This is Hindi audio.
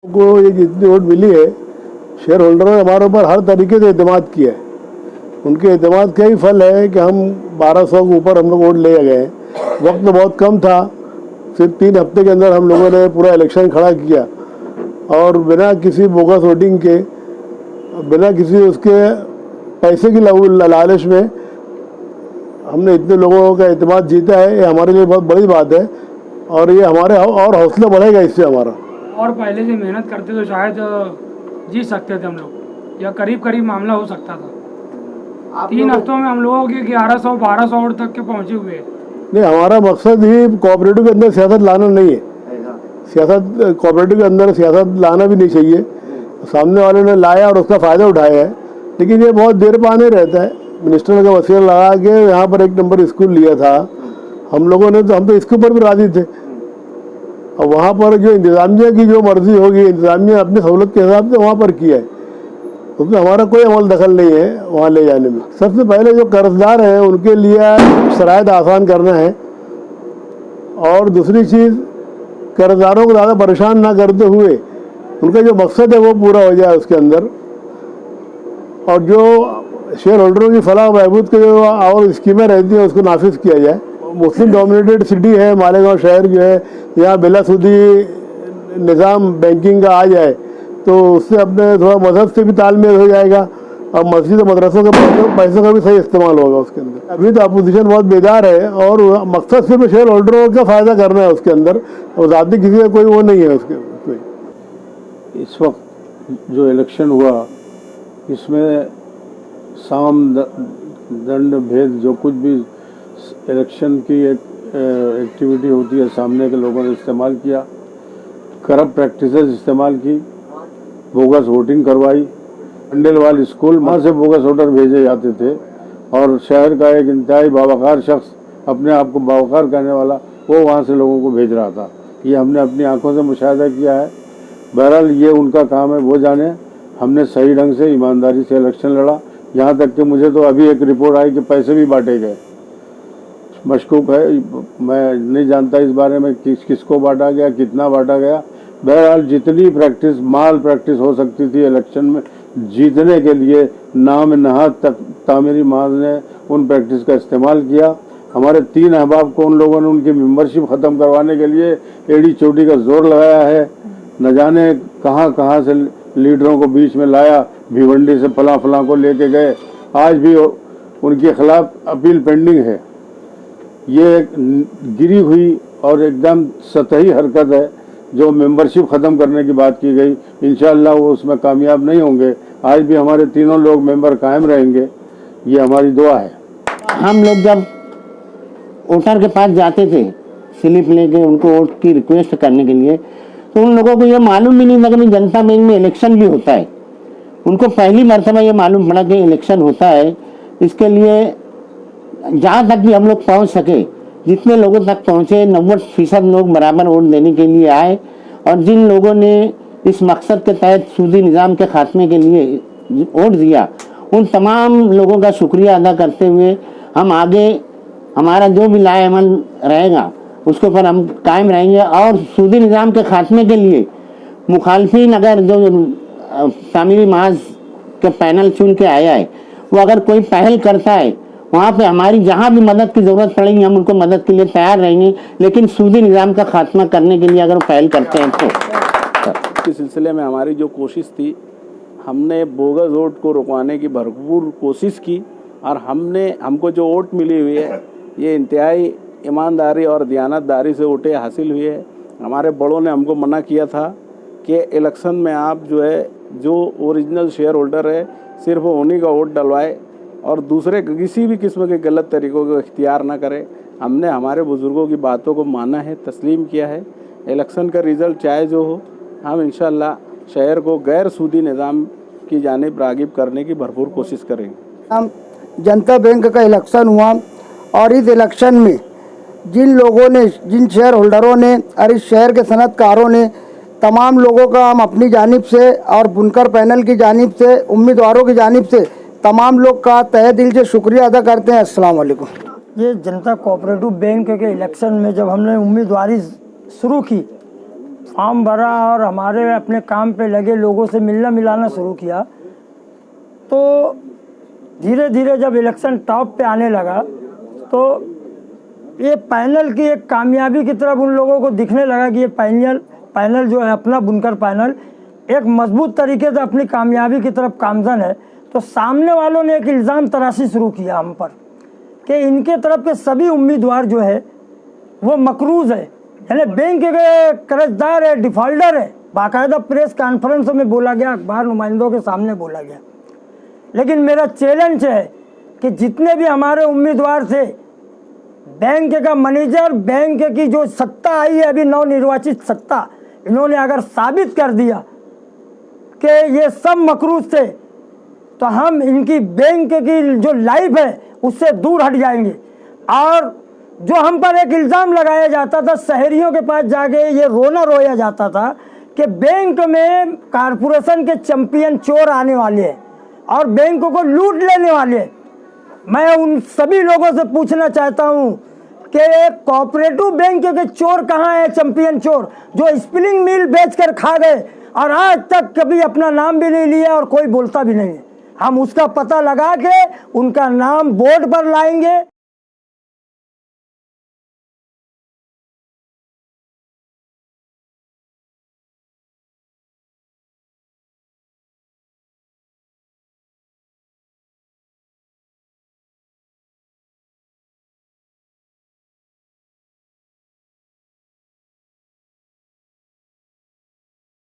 को ये जितनी वोट मिली है, शेयर होल्डरों ने हमारे ऊपर हर तरीके से एतमाद किया है। उनके एतमाद का ही फल है कि हम 1200 के ऊपर हम लोग वोट ले गए। वक्त तो बहुत कम था, सिर्फ 3 हफ्ते के अंदर हम लोगों ने पूरा इलेक्शन खड़ा किया और बिना किसी बोगस वोटिंग के, बिना किसी उसके पैसे की लालच में हमने इतने लोगों का एतमाद जीता है। ये हमारे लिए बहुत बड़ी बात है और ये हमारे और हौसला बढ़ेगा इससे हमारा। और पहले से मेहनत करते तो शायद जीत सकते थे हम लोग, या करीब करीब मामला हो सकता था। 3 हफ्तों में हम लोगों के 1100-1200 वोट तक के पहुंचे हुए हैं। नहीं, हमारा मकसद ही कोऑपरेटिव के अंदर सियासत लाना नहीं है। सियासत कोऑपरेटिव के अंदर सियासत लाना भी नहीं चाहिए। सामने वाले ने लाया और उसका फ़ायदा उठाया है, लेकिन ये बहुत देर पाने रहता है। मिनिस्टर का वसीला लगा के यहाँ पर 1 नंबर स्कूल लिया था हम लोगों ने, तो हम तो इसके ऊपर भी राजी थे। और वहाँ पर जो इंतजामिया की जो मर्जी होगी, इंतजामिया अपनी सहूलत के हिसाब से वहाँ पर किया है, उसमें हमारा कोई अमल दखल नहीं है वहाँ ले जाने में। सबसे पहले जो कर्जदार हैं उनके लिए शराइत आसान करना है, और दूसरी चीज़ कर्जदारों को ज़्यादा परेशान ना करते हुए उनका जो मकसद है वो पूरा हो जाए उसके अंदर, और जो शेयर होल्डरों की फलाह बहबूद के जो और स्कीमें रहती हैं उसको नाफिज किया जाए। मुस्लिम डोमिनेटेड सिटी है मालेगांव शहर जो है, यहाँ बिलासूदी निज़ाम बैंकिंग का आ जाए तो उससे अपने थोड़ा मजहब से भी तालमेल हो जाएगा और मस्जिद मदरसों के पैसों का भी सही इस्तेमाल होगा उसके अंदर। अभी तो अपोजिशन बहुत बेदार है और मकसद सिर्फ शेयर होल्डरों का फ़ायदा करना है उसके अंदर, और ज़्यादा किसी का कोई वो नहीं है उसके कोई। इस वक्त जो इलेक्शन हुआ इसमें साम दंड भेद जो कुछ भी इलेक्शन की एक एक्टिविटी होती है सामने के लोगों ने इस्तेमाल किया, करप्ट प्रैक्टिसेस इस्तेमाल की, बोगस वोटिंग करवाई। मंडलवाल स्कूल वहाँ से बोगस वोटर भेजे जाते थे और शहर का एक इंतहाई बावकार शख्स, अपने आप को बावकार करने वाला, वो वहाँ से लोगों को भेज रहा था। ये हमने अपनी आंखों से मुशाहिदा किया है। बहरहाल ये उनका काम है, वो जाने। हमने सही ढंग से ईमानदारी से इलेक्शन लड़ा। यहाँ तक कि मुझे तो अभी एक रिपोर्ट आई कि पैसे भी बांटे गए। मशकूक है, मैं नहीं जानता इस बारे में किसको बांटा गया, कितना बांटा गया। बहरहाल जितनी प्रैक्टिस माल प्रैक्टिस हो सकती थी इलेक्शन में जीतने के लिए, नाम नहाद तक तामीरी माज ने उन प्रैक्टिस का इस्तेमाल किया। हमारे 3 अहबाब को उन लोगों ने उनकी मेंबरशिप ख़त्म करवाने के लिए एड़ी चोटी का जोर लगाया है। न जाने कहाँ कहाँ से लीडरों को बीच में लाया, भिवंडी से फलां को लेके गए। आज भी उनके खिलाफ अपील पेंडिंग है। ये एक गिरी हुई और एकदम सतही हरकत है जो मेंबरशिप ख़त्म करने की बात की गई। इंशाअल्लाह वो उसमें कामयाब नहीं होंगे। आज भी हमारे तीनों लोग मेंबर कायम रहेंगे, ये हमारी दुआ है। हम लोग जब वोटर के पास जाते थे स्लिप लेके उनको वोट की रिक्वेस्ट करने के लिए, तो उन लोगों को ये मालूम भी नहीं था कि जनता बैंक में इलेक्शन भी होता है। उनको पहली मरतबा ये मालूम पड़ा कि इलेक्शन होता है। इसके लिए जहाँ तक भी हम लोग पहुँच सके, जितने लोगों तक पहुँचे, 90% लोग बराबर वोट देने के लिए आए। और जिन लोगों ने इस मकसद के तहत सूदी निज़ाम के खात्मे के लिए वोट दिया, उन तमाम लोगों का शुक्रिया अदा करते हुए हम आगे हमारा जो भी लाए अमल रहेगा उसके ऊपर हम कायम रहेंगे। और सूदी निज़ाम के खात्मे के लिए मुखालफिन अगर जो तामीरी माज के पैनल चुन के आया है, वो अगर कोई पहल करता है, वहाँ पे हमारी जहाँ भी मदद की ज़रूरत पड़ेगी हम उनको मदद के लिए तैयार रहेंगे। लेकिन सूदी निज़ाम का खात्मा करने के लिए अगर वो पहल करते हैं तो इस सिलसिले में हमारी जो कोशिश थी, हमने बोगस वोट को रुकवाने की भरपूर कोशिश की। और हमको जो वोट मिली हुई है ये इंतहाई ईमानदारी और दयानतदारी से वोटें हासिल हुई है। हमारे बड़ों ने हमको मना किया था कि इलेक्शन में आप जो है जो ओरिजिनल शेयर होल्डर है सिर्फ उन्हीं का वोट डलवाए और दूसरे किसी भी किस्म के गलत तरीक़ों को इख्तियार ना करें। हमने हमारे बुज़ुर्गों की बातों को माना है, तस्लीम किया है। इलेक्शन का रिज़ल्ट चाहे जो हो, हम इंशाअल्लाह शहर को गैर सूदी निज़ाम की जानिब राग़िब करने की भरपूर कोशिश करेंगे। हम जनता बैंक का इलेक्शन हुआ और इस इलेक्शन में जिन लोगों ने, जिन शेयर होल्डरों ने और इस शहर के सनतकारों ने, तमाम लोगों का हम अपनी जानिब से और बुनकर पैनल की जानिब से, उम्मीदवारों की जानिब से तमाम लोग का तहे दिल से शुक्रिया अदा करते हैं। अस्सलाम वालेकुम। ये जनता कोऑपरेटिव बैंक के इलेक्शन में जब हमने उम्मीदवारी शुरू की फॉर्म भरा और हमारे अपने काम पे लगे लोगों से मिलना मिलाना शुरू किया, तो धीरे धीरे जब इलेक्शन टॉप पे आने लगा तो ये पैनल की एक कामयाबी की तरफ उन लोगों को दिखने लगा कि ये पैनल जो है अपना बुनकर पैनल एक मजबूत तरीके से अपनी कामयाबी की तरफ गामजन है। तो सामने वालों ने एक इल्ज़ाम तराशी शुरू किया हम पर कि इनके तरफ के सभी उम्मीदवार जो है वो मकरूज़ है, यानी बैंक के कर्जदार है, डिफॉल्टर है। बाकायदा प्रेस कॉन्फ्रेंस में बोला गया, अखबार नुमाइंदों के सामने बोला गया। लेकिन मेरा चैलेंज है कि जितने भी हमारे उम्मीदवार थे, बैंक का मैनेजर, बैंक की जो सत्ता आई है अभी नवनिर्वाचित सत्ता, इन्होंने अगर साबित कर दिया कि ये सब मकरूज थे तो हम इनकी बैंक की जो लाइफ है उससे दूर हट जाएंगे। और जो हम पर एक इल्ज़ाम लगाया जाता था, शहरियों के पास जाके ये रोना रोया जाता था कि बैंक में कारपोरेशन के चैंपियन चोर आने वाले हैं और बैंकों को लूट लेने वाले हैं। मैं उन सभी लोगों से पूछना चाहता हूं कि कोऑपरेटिव बैंक के चोर कहाँ है, चैंपियन चोर जो स्पिनिंग मिल बेचकर खा गए और आज तक कभी अपना नाम भी नहीं लिया और कोई बोलता भी नहीं है। हम उसका पता लगा के उनका नाम बोर्ड पर लाएंगे।